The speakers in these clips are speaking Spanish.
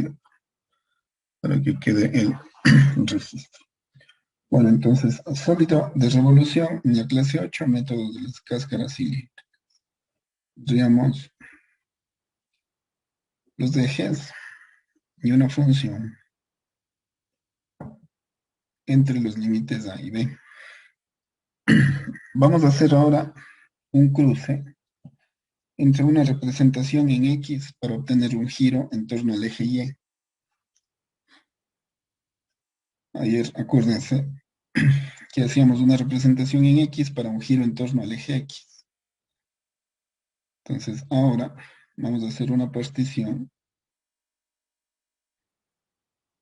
cruce para que quede el registro. Bueno, entonces, sólido de revolución en la clase 8, método de las cáscaras cilíndricas. Tendríamos los ejes y una función entre los límites A y B. Vamos a hacer ahora un cruce entre una representación en X para obtener un giro en torno al eje Y. Ayer, acuérdense que hacíamos una representación en X para un giro en torno al eje X. Entonces, ahora vamos a hacer una partición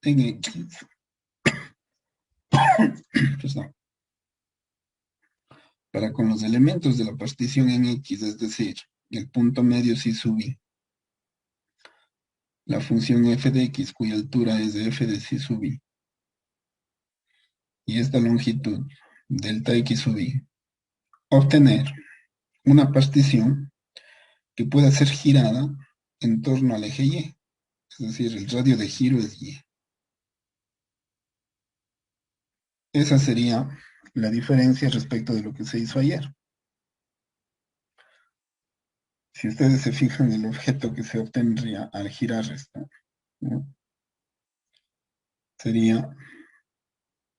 en X. Perdón. Para con los elementos de la partición en X, es decir, el punto medio si sub i, la función f de x cuya altura es de f de si sub i, y esta longitud, delta x sub i, obtener una partición que pueda ser girada en torno al eje y, es decir, el radio de giro es y. Esa sería la diferencia respecto de lo que se hizo ayer. Si ustedes se fijan en el objeto que se obtendría al girar esto, ¿no? Sería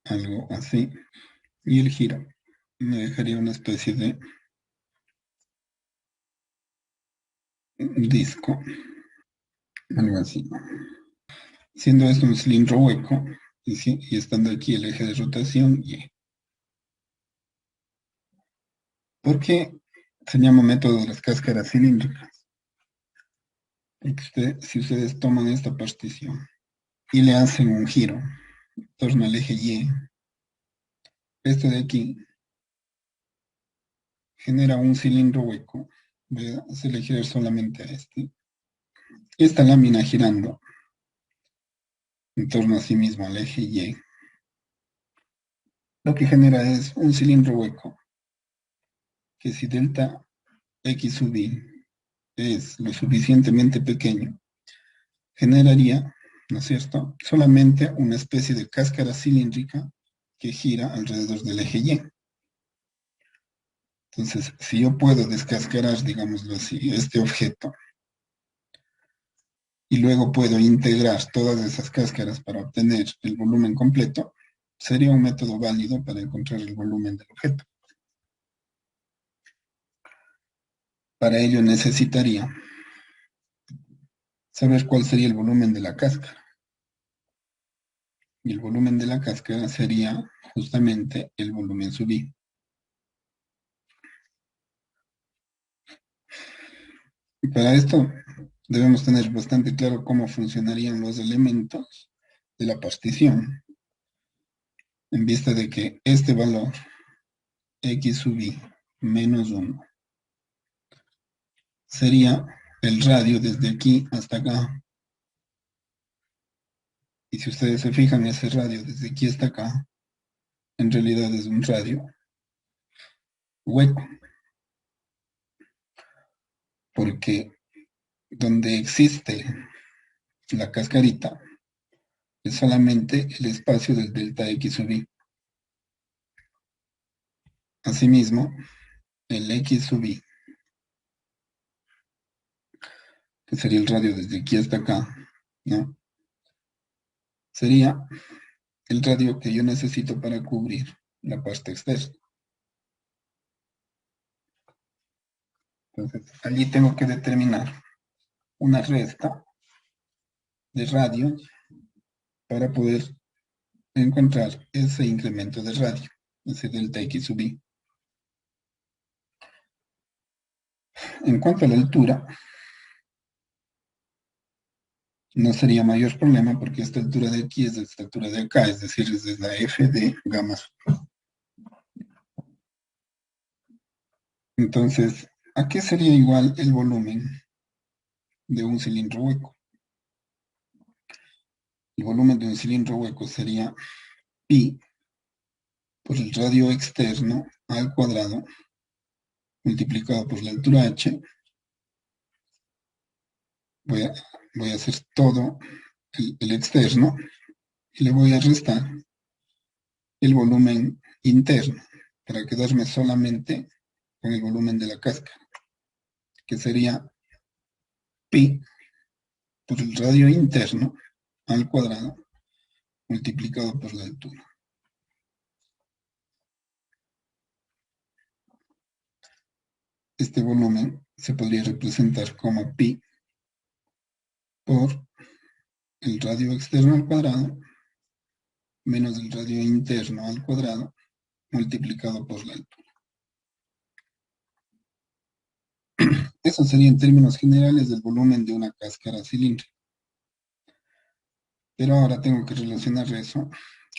algo así, y el giro me dejaría una especie de disco, algo así, siendo esto un cilindro hueco y estando aquí el eje de rotación y. ¿Por qué se llama método de las cáscaras cilíndricas? Porque si ustedes toman esta partición y le hacen un giro en torno al eje Y, esto de aquí genera un cilindro hueco. Voy a hacerle girar solamente a este. Esta lámina girando en torno a sí mismo al eje Y, lo que genera es un cilindro hueco, que si delta x sub i es lo suficientemente pequeño, generaría, ¿no es cierto?, solamente una especie de cáscara cilíndrica que gira alrededor del eje Y. Entonces, si yo puedo descascarar, digámoslo así, este objeto, y luego puedo integrar todas esas cáscaras para obtener el volumen completo, sería un método válido para encontrar el volumen del objeto. Para ello necesitaría saber cuál sería el volumen de la cáscara. Y el volumen de la cáscara sería justamente el volumen sub i. Y para esto debemos tener bastante claro cómo funcionarían los elementos de la partición, en vista de que este valor, x sub i menos 1, sería el radio desde aquí hasta acá. Y si ustedes se fijan, ese radio desde aquí hasta acá, en realidad es un radio hueco, porque donde existe la cascarita es solamente el espacio del delta x sub i. Asimismo, el x sub i, que sería el radio desde aquí hasta acá, ¿no?, sería el radio que yo necesito para cubrir la parte externa. Entonces, allí tengo que determinar una resta de radios para poder encontrar ese incremento de radio, ese delta x sub i. En cuanto a la altura, no sería mayor problema porque esta altura de aquí es de esta altura de acá, es decir, es de la f de gamma sub. Entonces, ¿a qué sería igual el volumen de un cilindro hueco? El volumen de un cilindro hueco sería pi por el radio externo al cuadrado multiplicado por la altura h. Voy a hacer todo el externo y le voy a restar el volumen interno para quedarme solamente con el volumen de la cáscara, que sería pi por el radio interno al cuadrado multiplicado por la altura. Este volumen se podría representar como pi por el radio externo al cuadrado menos el radio interno al cuadrado multiplicado por la altura. Eso sería en términos generales del volumen de una cáscara cilíndrica. Pero ahora tengo que relacionar eso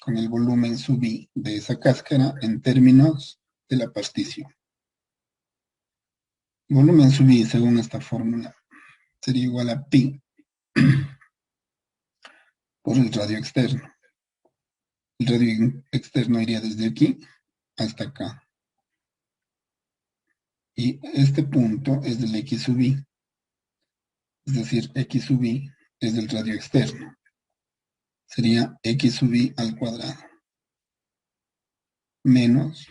con el volumen sub I de esa cáscara en términos de la partición. El volumen sub I, según esta fórmula, sería igual a pi por el radio externo. El radio externo iría desde aquí hasta acá. Y este punto es del X sub I. Es decir, X sub I es del radio externo. Sería X sub I al cuadrado. Menos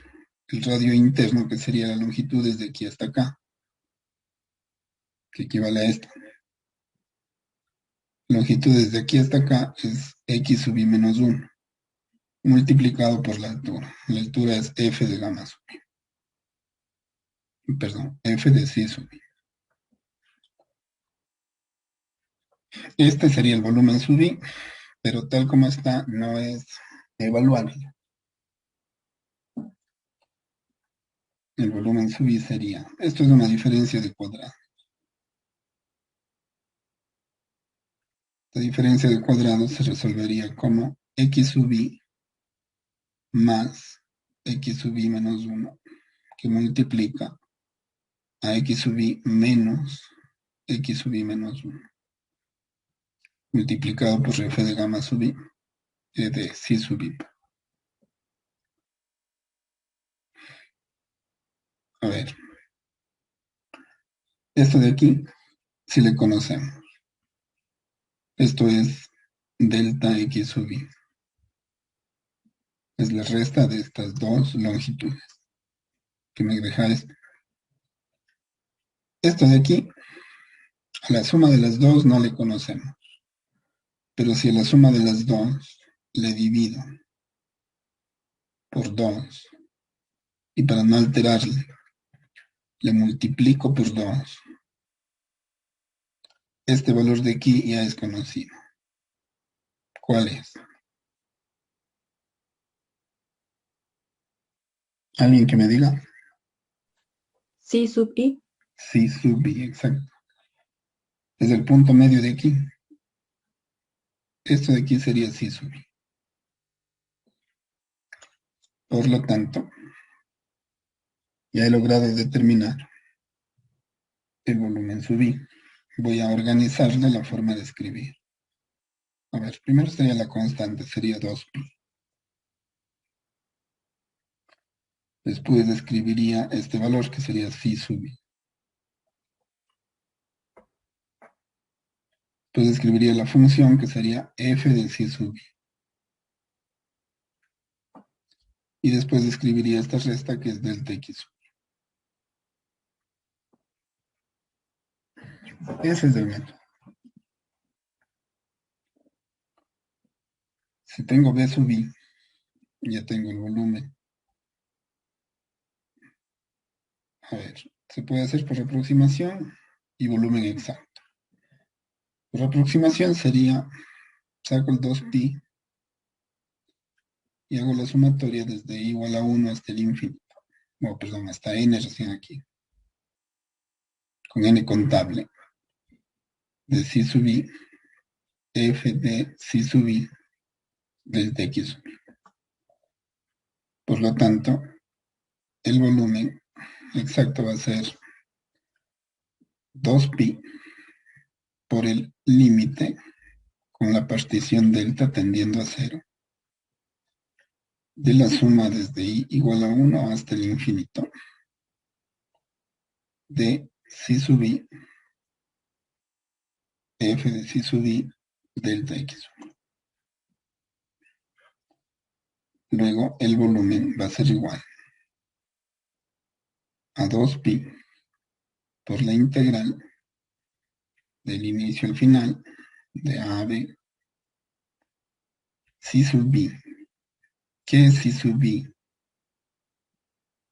el radio interno, que sería la longitud desde aquí hasta acá, que equivale a esto. Longitud desde aquí hasta acá es X sub I menos 1, multiplicado por la altura. La altura es F de gamma sub I. Perdón, F de psi sub I. Este sería el volumen sub I, pero tal como está, no es evaluable. El volumen sub I sería, esto es una diferencia de cuadrado. La diferencia de cuadrado se resolvería como X sub I más X sub I menos 1, que multiplica a X sub I menos X sub I menos 1, multiplicado por F de gamma sub I, de psi sub I. A ver, esto de aquí, si le conocemos. Esto es delta X sub I. Es la resta de estas dos longitudes, que me deja esto. Esto de aquí, a la suma de las dos no le conocemos. Pero si a la suma de las dos le divido por 2 y para no alterarle, le multiplico por 2, este valor de aquí ya es conocido. ¿Cuál es? ¿Alguien que me diga? Psi sub I. Psi sub I, exacto. Es el punto medio de aquí. Esto de aquí sería psi sub I. Por lo tanto, ya he logrado determinar el volumen sub I. Voy a organizarle la forma de escribir. A ver, primero sería la constante, sería 2pi. Después escribiría este valor que sería psi sub I. Entonces escribiría la función que sería f de psi sub I. Y después escribiría esta resta que es delta x sub I. Ese es el método. Si tengo b sub I, ya tengo el volumen. A ver, se puede hacer por aproximación y volumen exacto. Por aproximación sería, saco el 2pi y hago la sumatoria desde i igual a 1 hasta el infinito. No, perdón, hasta n recién aquí. Con n contable. De psi sub I, f de psi sub I desde x sub I. Por lo tanto, el volumen exacto va a ser 2pi por el límite con la partición delta tendiendo a 0 de la suma desde i igual a 1 hasta el infinito de psi sub I, f de psi sub I delta x. Luego el volumen va a ser igual a 2pi por la integral del inicio al final de A a B si sub b. ¿Qué es si sub b?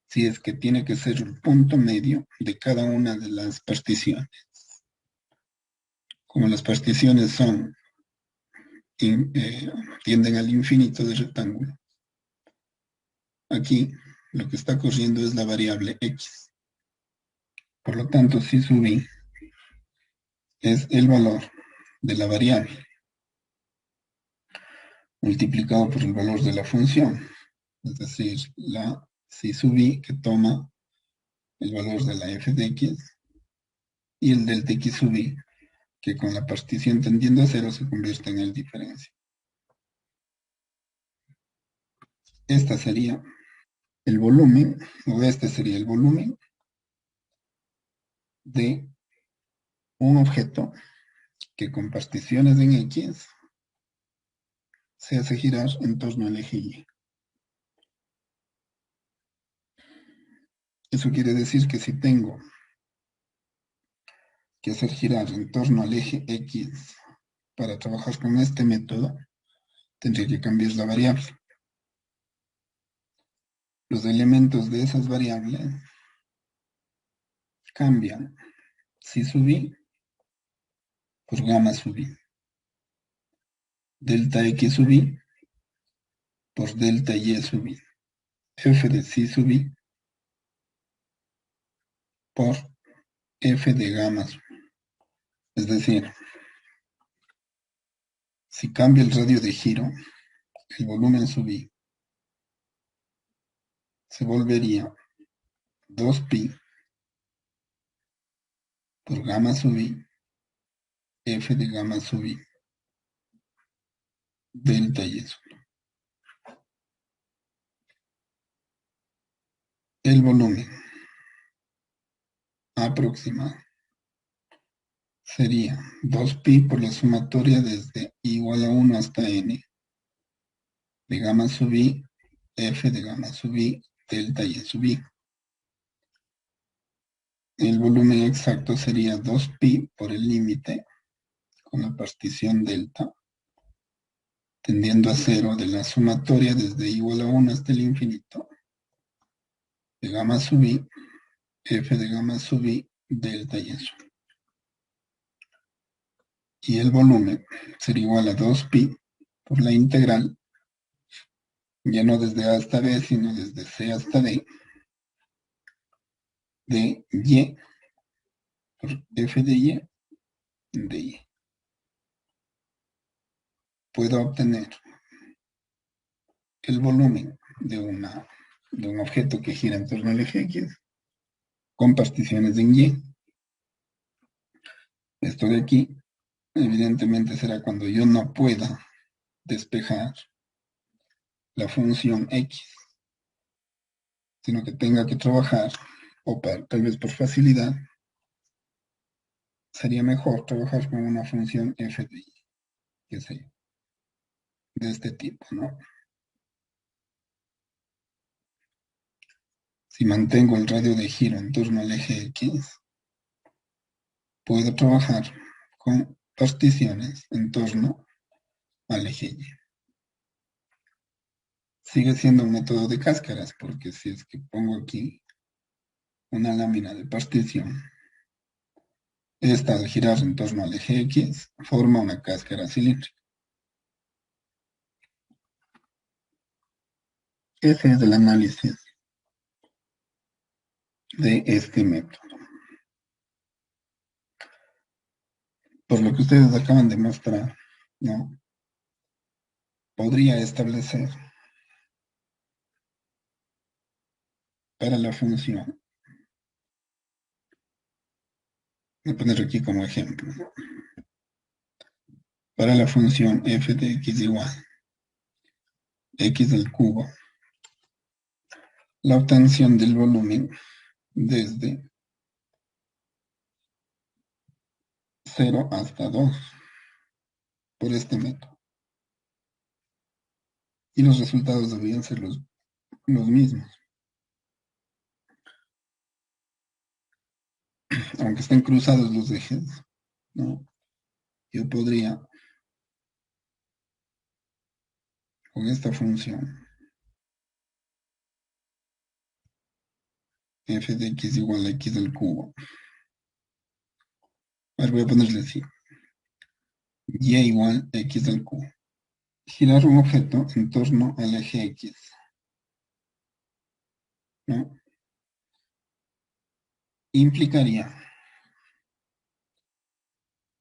Si es que tiene que ser el punto medio de cada una de las particiones. Como las particiones tienden al infinito del rectángulo, aquí lo que está corriendo es la variable x. Por lo tanto, si sub i es el valor de la variable multiplicado por el valor de la función, es decir, la si sub i que toma el valor de la f de x y el delta x sub i que con la partición tendiendo a cero se convierte en el diferencia. Esta sería el volumen, o este sería el volumen de un objeto que con particiones en X se hace girar en torno al eje Y. Eso quiere decir que si tengo que hacer girar en torno al eje X para trabajar con este método, tendría que cambiar la variable. Los elementos de esas variables cambian si sub i por gamma sub i, delta x sub i por delta y sub i, f de si sub i por f de gamma sub i. Es decir, si cambia el radio de giro, el volumen sub i se volvería 2pi por gamma sub i, f de gamma sub i, delta y eso. El volumen aproximado sería 2pi por la sumatoria desde igual a 1 hasta n de gamma sub i, f de gamma sub i, delta y sub i. El volumen exacto sería 2pi por el límite con la partición delta tendiendo a cero de la sumatoria desde igual a 1 hasta el infinito de gamma sub i, f de gamma sub i, delta y eso. Y el volumen sería igual a 2pi por la integral, ya no desde A hasta B, sino desde C hasta D, de y por f de y, de y. Puedo obtener el volumen de un objeto que gira en torno al eje X con particiones en Y. Esto de aquí, evidentemente, será cuando yo no pueda despejar la función X, sino que tenga que trabajar, o tal vez por facilidad, sería mejor trabajar con una función f de y, qué sé yo, de este tipo, ¿no? Si mantengo el radio de giro en torno al eje X, puedo trabajar con particiones en torno al eje Y. Sigue siendo un método de cáscaras, porque si es que pongo aquí una lámina de partición, esta al girar en torno al eje X forma una cáscara cilíndrica. Ese es el análisis de este método. Por lo que ustedes acaban de mostrar, ¿no? Podría establecer para la función, voy a poner aquí como ejemplo, ¿no? Para la función f de x igual x al cubo, la obtención del volumen desde 0 hasta 2 por este método. Y los resultados deberían ser los mismos. Aunque estén cruzados los ejes, ¿no? Yo podría, con esta función, f de x igual a x al cubo. A ver, voy a ponerle así. Y igual a x al cubo. Girar un objeto en torno al eje x, ¿no? Implicaría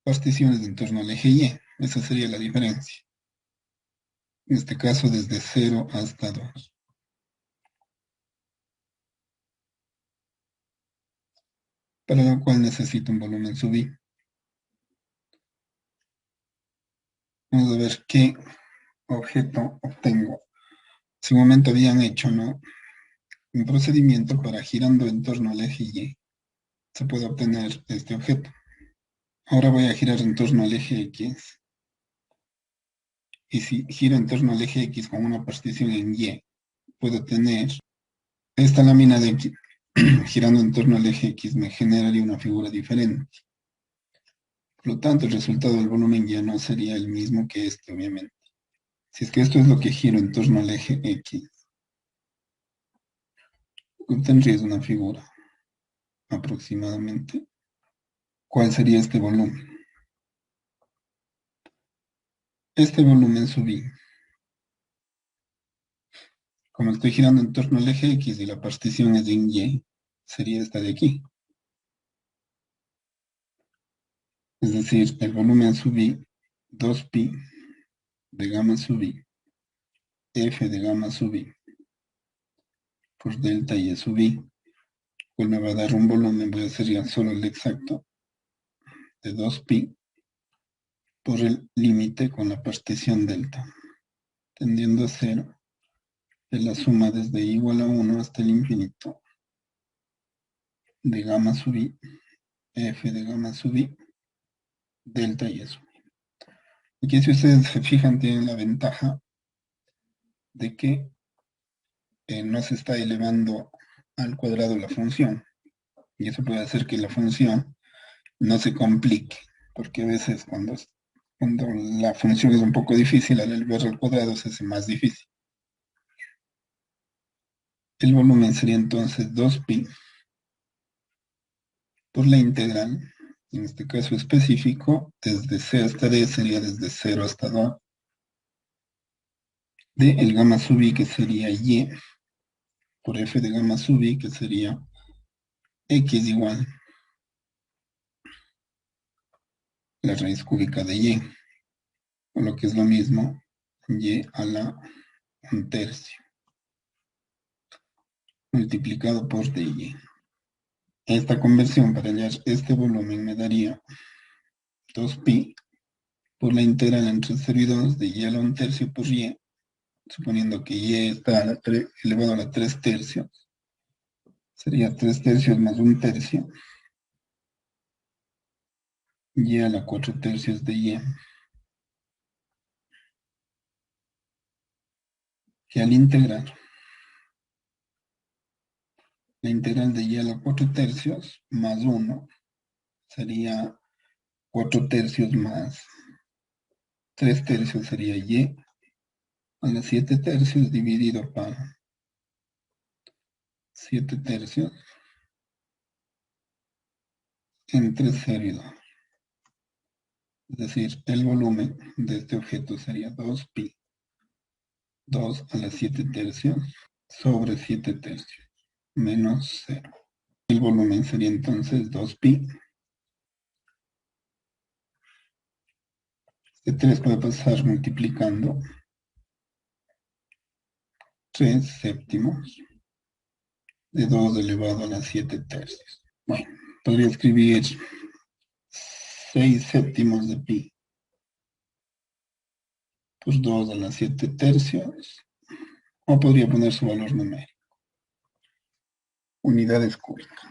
particiones en torno al eje y. Esa sería la diferencia. En este caso, desde 0 hasta 2. Para lo cual necesito un volumen sub i. Vamos a ver qué objeto obtengo. En su momento habían hecho, ¿no?, un procedimiento para girando en torno al eje y se puede obtener este objeto. Ahora voy a girar en torno al eje x. Y si giro en torno al eje x con una partición en y, puedo tener esta lámina de x girando en torno al eje x me generaría una figura diferente. Por lo tanto, el resultado del volumen ya no sería el mismo que este, obviamente. Si es que esto es lo que giro en torno al eje x, obtendrías una figura aproximadamente. ¿Cuál sería este volumen? Este volumen sub i, como estoy girando en torno al eje x y la partición es en y, sería esta de aquí. Es decir, el volumen sub i, 2pi de gamma sub i, f de gamma sub i, por delta y sub i, pues me va a dar un volumen, voy a hacer ya solo el exacto, de 2pi por el límite con la partición delta, tendiendo a 0, de la suma desde i igual a 1 hasta el infinito, de gamma sub i, f de gamma sub i, delta y sub i. Aquí, si ustedes se fijan, tienen la ventaja de que no se está elevando al cuadrado la función. Y eso puede hacer que la función no se complique, porque a veces cuando la función es un poco difícil, al elevar al cuadrado se hace más difícil. El volumen sería entonces 2pi por la integral, en este caso específico, desde c hasta d sería desde 0 hasta 2, de el gamma sub i, que sería y, por f de gamma sub i, que sería x igual la raíz cúbica de y, o lo que es lo mismo, y a la 1/3, multiplicado por dy. Esta conversión para hallar este volumen me daría 2pi por la integral entre 0 y 2 de y a la 1/3 por y, suponiendo que y está elevado a la 3/3, sería 3/3 más 1/3, y a la 4/3 de y, que al integrar la integral de y a la 4/3 más 1 sería 4/3 más 3/3 sería y a la 7/3 dividido por 7/3 entre 0 y 2. Es decir, el volumen de este objeto sería 2pi, 2 a la 7/3 sobre 7/3 menos 0. El volumen sería entonces 2pi. Este 3 puede pasar multiplicando 3/7 de 2 elevado a la 7/3. Bueno, podría escribir 6/7 de pi por 2 a la 7/3, o podría poner su valor numérico. Unidades cúbicas.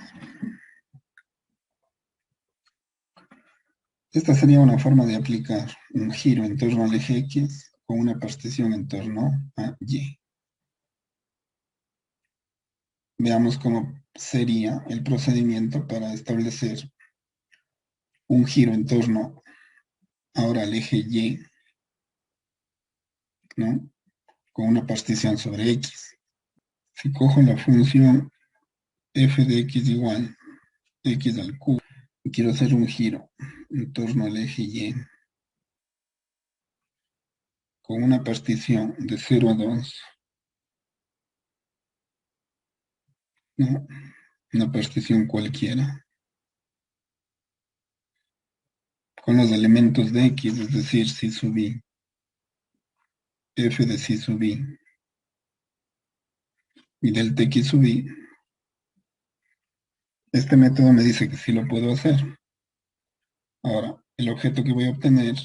Esta sería una forma de aplicar un giro en torno al eje X con una partición en torno a Y. Veamos cómo sería el procedimiento para establecer un giro en torno ahora al eje Y, ¿no? Con una partición sobre X. Si cojo la función f de X igual X al cubo y quiero hacer un giro en torno al eje Y con una partición de 0 a 2, ¿no? Una partición cualquiera, con los elementos de X, es decir, si sub i, f de si sub i y delta X sub i, este método me dice que sí lo puedo hacer. Ahora, el objeto que voy a obtener,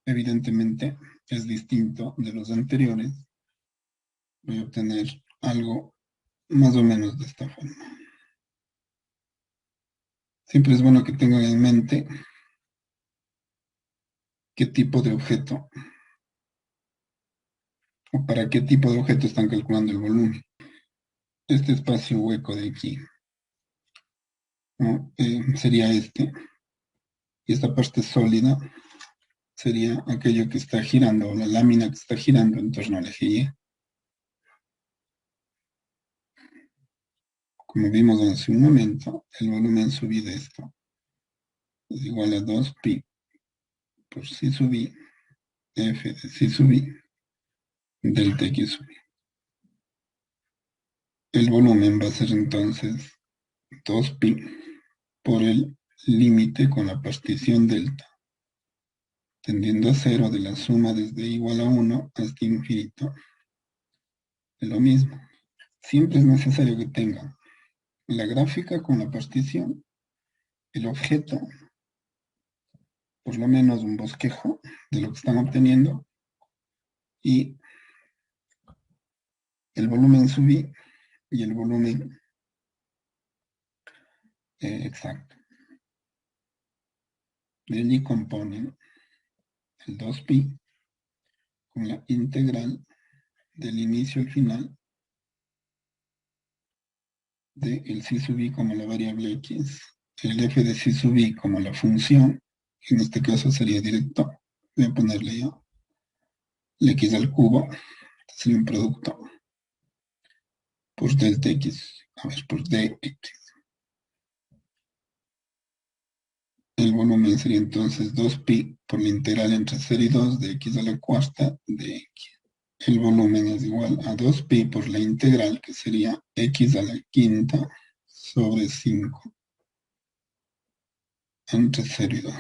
evidentemente, es distinto de los anteriores. Voy a obtener algo más o menos de esta forma. Siempre es bueno que tengan en mente qué tipo de objeto o para qué tipo de objeto están calculando el volumen. Este espacio hueco de aquí, ¿no? Sería este. Y esta parte sólida sería aquello que está girando, o la lámina que está girando en torno al eje Y. Como vimos hace un momento, el volumen sub i de esto es igual a 2pi por si sub i, f de si sub i, delta x sub i. El volumen va a ser entonces 2pi por el límite con la partición delta, tendiendo a 0 de la suma desde igual a 1 hasta infinito. Es lo mismo. Siempre es necesario que tengan la gráfica con la partición, el objeto, por lo menos un bosquejo de lo que están obteniendo, y el volumen sub i y el volumen exacto. De allí componen el 2pi con la integral del inicio al final de el si sub i como la variable x, el f de si sub i como la función, que en este caso sería directo. Voy a ponerle ya el x al cubo, sería un producto por delta x, por dx. El volumen sería entonces 2pi por la integral entre 0 y 2 de x a la cuarta de x. El volumen es igual a 2pi por la integral, que sería x a la quinta sobre 5 entre 0 y 2.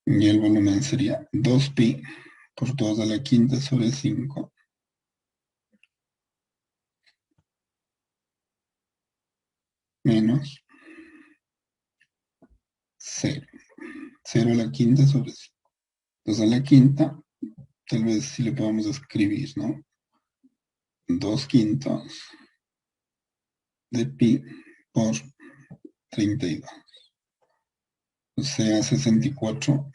Y el volumen sería 2pi por 2 a la quinta sobre 5 menos 0. 0 a la quinta sobre 5. 2 a la quinta, tal vez si le podamos escribir, ¿no? 2 quintos de pi por 32. O sea, 64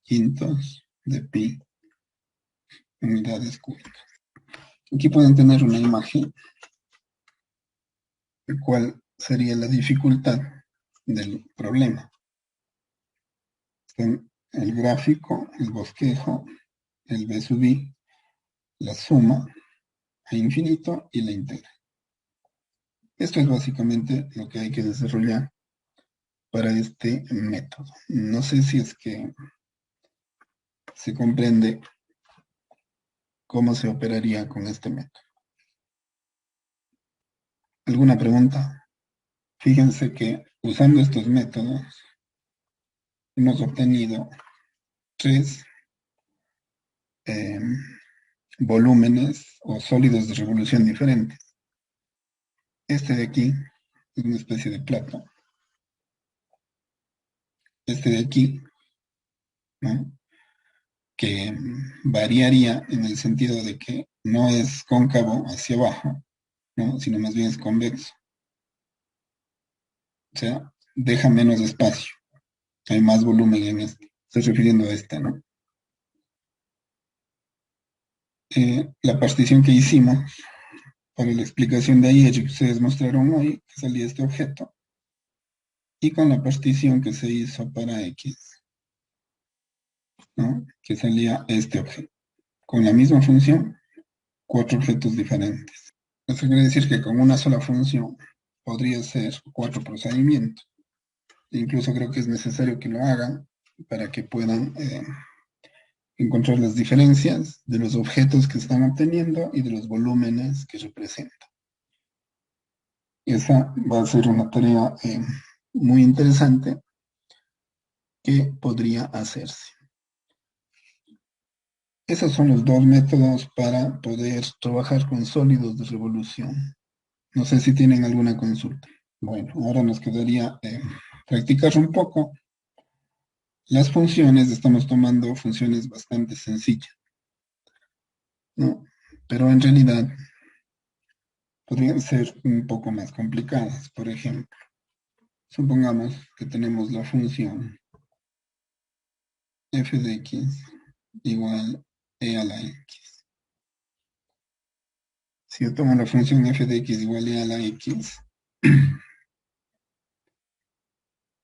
quintos de pi unidades cúbicas. Aquí pueden tener una imagen de cuál sería la dificultad del problema. Están el gráfico, el bosquejo, el b sub i, la suma a infinito y la integral. Esto es básicamente lo que hay que desarrollar para este método. No sé si es que se comprende cómo se operaría con este método. ¿Alguna pregunta? Fíjense que usando estos métodos hemos obtenido 3 volúmenes o sólidos de revolución diferentes. Este de aquí es una especie de plato. Este de aquí, ¿no? Que variaría en el sentido de que no es cóncavo hacia abajo, ¿no? Sino más bien es convexo. O sea, deja menos espacio, hay más volumen en este. Estoy refiriendo a esta, ¿no? La partición que hicimos para la explicación de ayer que ustedes mostraron hoy, que salía este objeto, y con la partición que se hizo para X, ¿no? Que salía este objeto. Con la misma función, 4 objetos diferentes. Eso quiere decir que con una sola función podría ser 4 procedimientos. Incluso creo que es necesario que lo hagan para que puedan encontrar las diferencias de los objetos que están obteniendo y de los volúmenes que representan. Esa va a ser una tarea muy interesante que podría hacerse. Esos son los dos métodos para poder trabajar con sólidos de revolución. No sé si tienen alguna consulta. Bueno, ahora nos quedaría practicar un poco las funciones. Estamos tomando funciones bastante sencillas, ¿no? Pero en realidad podrían ser un poco más complicadas. Por ejemplo, supongamos que tenemos la función f de x igual e a la x. Si yo tomo la función f de x igual e a la x,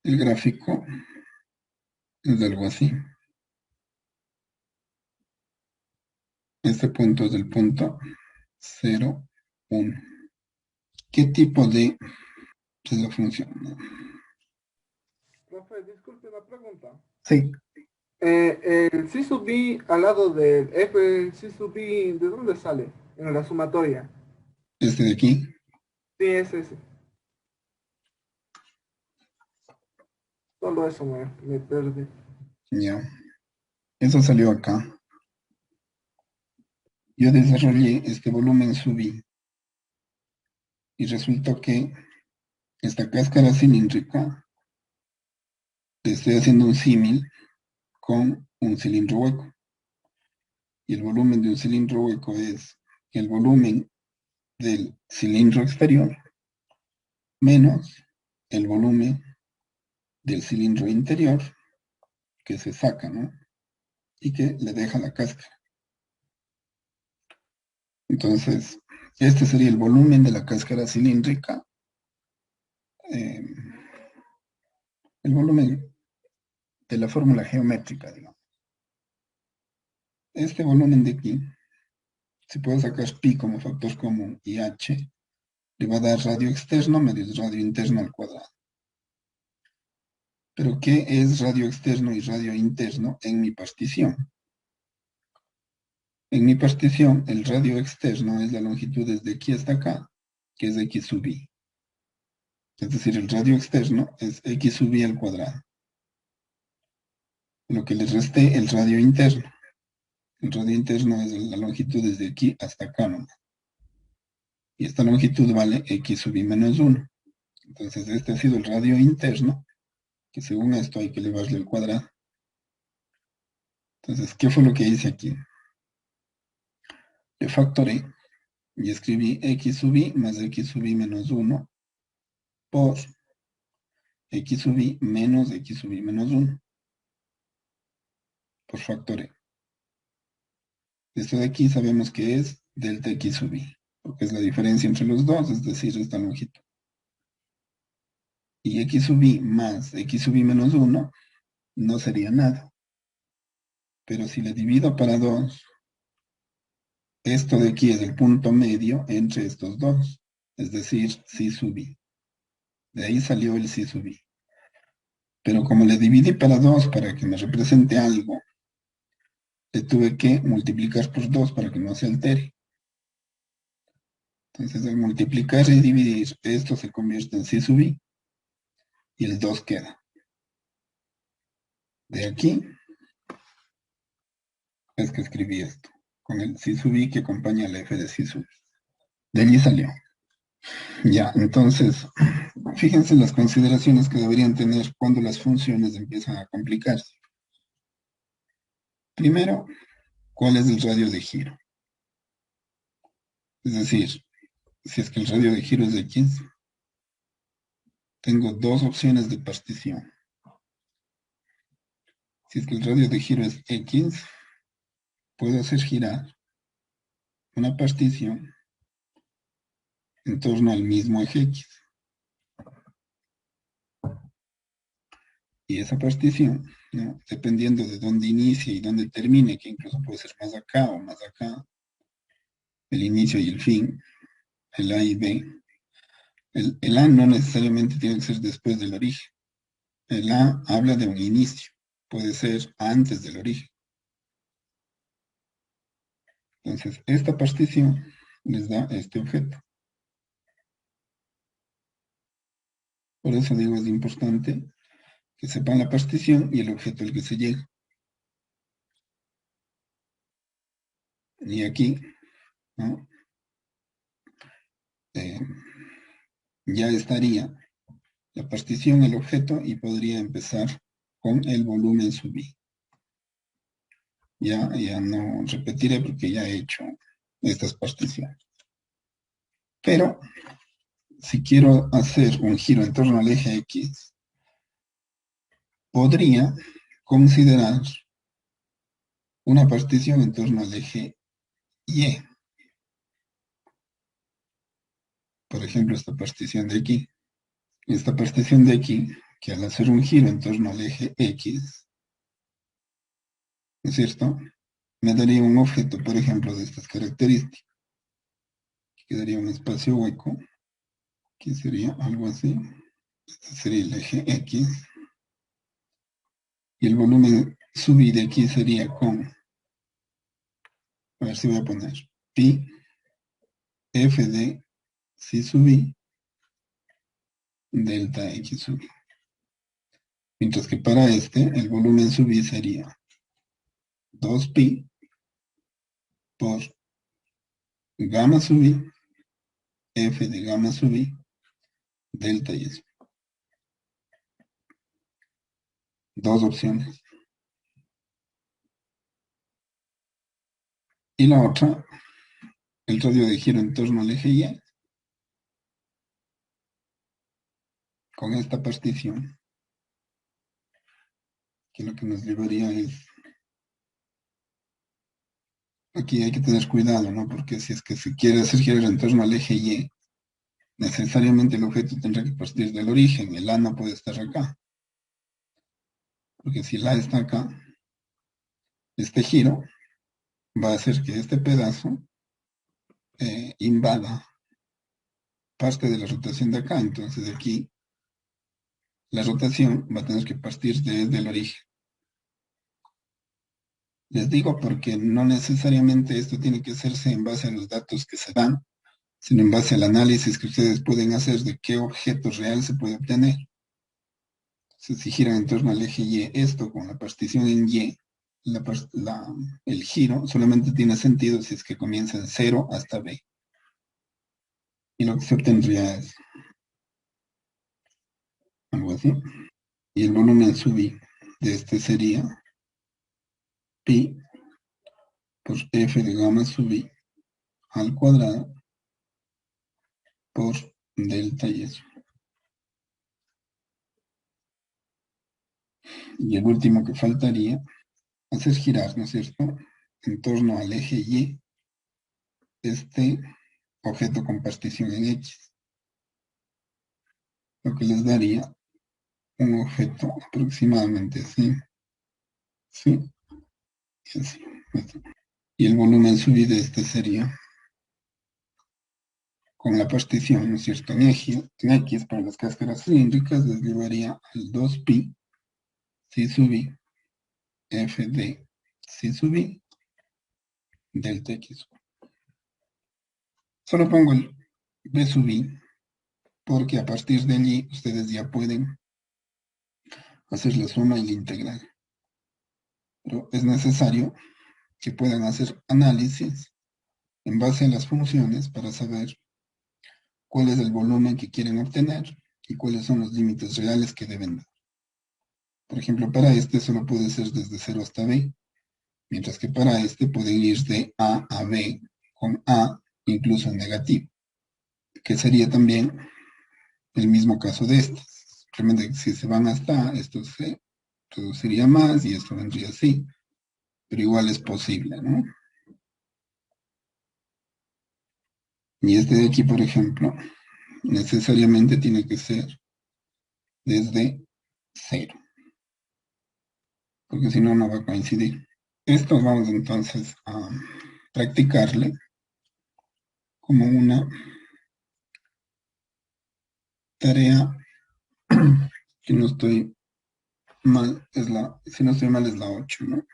el gráfico es algo así. Este punto es el punto 0, 1. ¿Qué tipo de es la función? Profe, disculpe una pregunta. Sí, El C sub B al lado del F C sub B, ¿de dónde sale? En la sumatoria. este de aquí, Sí, es ese. Solo eso me perdí. ya. Eso salió acá. Yo desarrollé este volumen sub I y resultó que esta cáscara cilíndrica, le estoy haciendo un símil con un cilindro hueco. Y el volumen de un cilindro hueco es el volumen del cilindro exterior menos el volumen del cilindro interior que se saca, ¿no? Y que le deja la cáscara. Entonces, este sería el volumen de la cáscara cilíndrica, eh, el volumen de la fórmula geométrica, digamos. Este volumen de aquí, si puedo sacar pi como factor común y h, le va a dar radio externo menos radio interno al cuadrado. Pero ¿qué es radio externo y radio interno en mi partición? En mi partición, el radio externo es la longitud desde aquí hasta acá, que es x sub i. Es decir, el radio externo es x sub i al cuadrado. Lo que le resté el radio interno. El radio interno es la longitud desde aquí hasta acá nomás. Y esta longitud vale x sub i menos 1. Entonces este ha sido el radio interno, que según esto hay que elevarle al cuadrado. Entonces, ¿qué fue lo que hice aquí? Le factoré y escribí x sub i más x sub i menos 1 por x sub i menos x sub i menos 1 por factoré. Esto de aquí sabemos que es delta x sub i, porque es la diferencia entre los dos, es decir, esta longitud. Y x sub i más x sub i menos 1 no sería nada. Pero si le divido para 2, esto de aquí es el punto medio entre estos dos, es decir, c sub i. De ahí salió el c sub i. Pero como le dividí para 2 para que me represente algo, le tuve que multiplicar por 2 para que no se altere. Entonces, al multiplicar y dividir, esto se convierte en c sub i y el 2 queda. De aquí es que escribí esto, con el c sub i que acompaña la f de c sub i. De allí salió. Ya, entonces, fíjense las consideraciones que deberían tener cuando las funciones empiezan a complicarse. Primero, ¿cuál es el radio de giro? Es decir, si es que el radio de giro es x, tengo dos opciones de partición. Si es que el radio de giro es X, puedo hacer girar una partición en torno al mismo eje X. Y esa partición, ¿no?, dependiendo de dónde inicie y dónde termine, que incluso puede ser más acá o más acá, el inicio y el fin, el A y B. El A no necesariamente tiene que ser después del origen. El A habla de un inicio, puede ser antes del origen. Entonces, esta partición les da este objeto. Por eso digo, es importante que sepan la partición y el objeto al que se llega. Y aquí, ¿no?, ya estaría la partición, el objeto, y podría empezar con el volumen sub I. Ya no repetiré porque ya he hecho estas particiones. Pero si quiero hacer un giro en torno al eje X, podría considerar una partición en torno al eje Y. Por ejemplo, esta partición de aquí. Esta partición de aquí, que al hacer un giro en torno al eje X, ¿no es cierto?, me daría un objeto, por ejemplo, de estas características. Quedaría un espacio hueco, que sería algo así. Este sería el eje X. Y el volumen sub I de aquí sería con, a ver si voy a poner, pi f de psi sub I delta X sub I. Mientras que para este, el volumen sub I sería 2pi por gamma sub I, f de gamma sub I, delta y eso. Dos opciones. Y la otra, el radio de giro en torno al eje Y, con esta partición, que lo que nos llevaría es, aquí hay que tener cuidado, ¿no?, porque si es que se quiere hacer girar en torno al eje Y, necesariamente el objeto tendrá que partir del origen, el A no puede estar acá. Porque si el A está acá, este giro va a hacer que este pedazo invada parte de la rotación de acá. Entonces aquí la rotación va a tener que partir desde el origen. Les digo porque no necesariamente esto tiene que hacerse en base a los datos que se dan, sino en base al análisis que ustedes pueden hacer de qué objeto real se puede obtener. Entonces, si giran en torno al eje Y, esto con la partición en Y, el giro solamente tiene sentido si es que comienza en 0 hasta B. Y lo que se obtendría es algo así. Y el volumen sub I de este sería pi por f de gamma sub I al cuadrado por delta y eso. Y el último que faltaría, hacer girar, ¿no es cierto?, en torno al eje Y, este objeto con partición en X. Lo que les daría un objeto aproximadamente así. Sí, y así. Y el volumen sub I de este sería, con la partición, ¿no es cierto?, en X para las cáscaras cilíndricas, les llevaría al 2pi psi sub I f de psi sub I delta X. Solo pongo el b sub I porque a partir de allí ustedes ya pueden hacer la suma y la integral. Pero es necesario que puedan hacer análisis en base a las funciones para saber cuál es el volumen que quieren obtener y cuáles son los límites reales que deben dar. Por ejemplo, para este solo puede ser desde 0 hasta B, mientras que para este pueden ir de A a B, con A incluso en negativo, que sería también el mismo caso de estas. Simplemente si se van hasta, esto se reduciría más y esto vendría así. Pero igual es posible, ¿no? Y este de aquí, por ejemplo, necesariamente tiene que ser desde 0, porque si no, no va a coincidir. Esto vamos entonces a practicarle como una tarea, si no estoy mal, si no estoy mal es la 8, ¿no?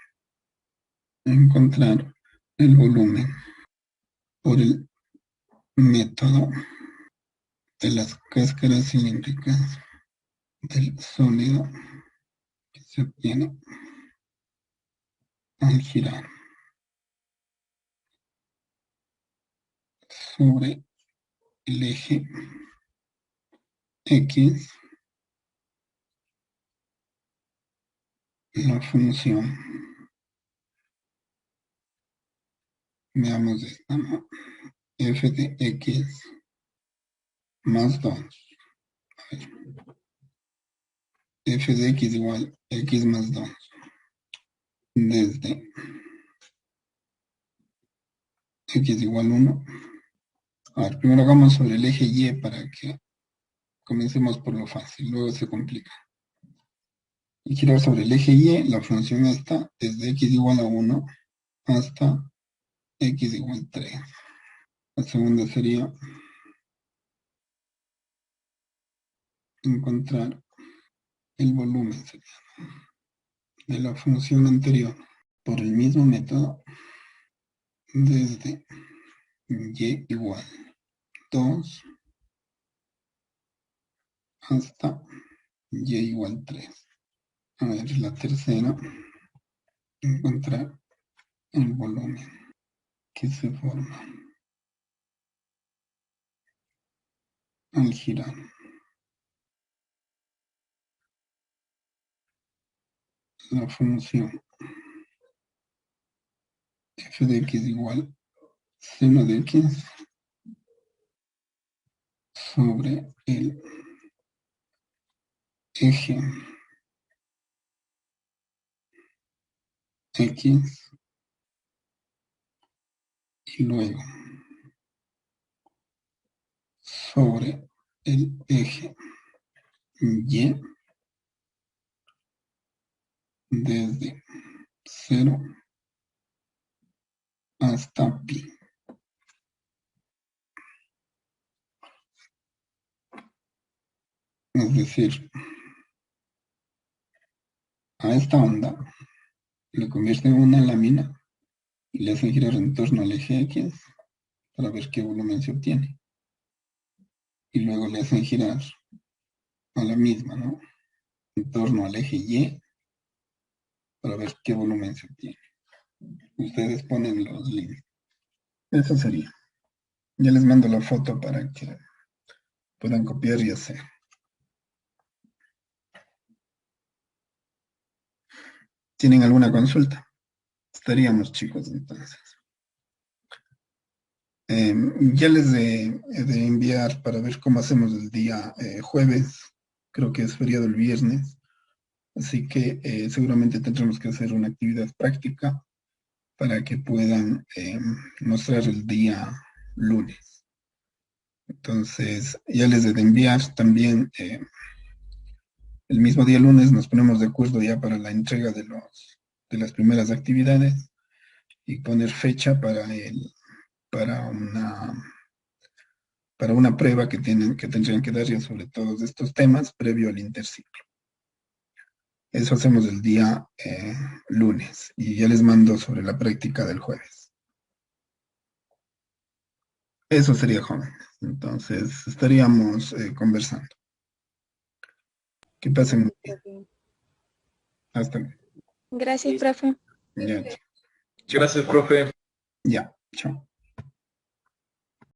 Encontrar el volumen por el método de las cáscaras cilíndricas del sólido que se obtiene al girar sobre el eje X la función, veamos esta, ¿no? F de X más 2. F de X igual X más 2. Desde X igual 1. A ver, primero hagamos sobre el eje Y para que comencemos por lo fácil, luego se complica. Y girar sobre el eje Y, la función está desde X igual a 1 hasta X igual 3. La segunda sería encontrar el volumen de la función anterior por el mismo método desde Y igual 2 hasta Y igual 3. A ver, la tercera, encontrar el volumen que se forma al girar la función f de x igual seno de x sobre el eje x y luego sobre el eje y desde 0 hasta pi. Es decir, a esta onda le convierte en una lámina y le hacen girar en torno al eje X para ver qué volumen se obtiene. Y luego le hacen girar a la misma, ¿no? En torno al eje Y para ver qué volumen se obtiene. Ustedes ponen los límites. Eso sería. Ya les mando la foto para que puedan copiar y hacer. ¿Tienen alguna consulta? Estaríamos, chicos, entonces. Ya les de enviar para ver cómo hacemos el día jueves. Creo que es feriado el viernes. Así que seguramente tendremos que hacer una actividad práctica para que puedan mostrar el día lunes. Entonces, ya les de enviar también el mismo día lunes nos ponemos de acuerdo ya para la entrega de las primeras actividades y poner fecha para una prueba que tendrían que dar ya sobre todos estos temas previo al interciclo. Eso hacemos el día lunes y ya les mando sobre la práctica del jueves. Eso sería, jóvenes. Entonces, estaríamos conversando. Que pasen muy bien. Hasta luego. Gracias, profe. Ya, Gracias, profe. ya, chao.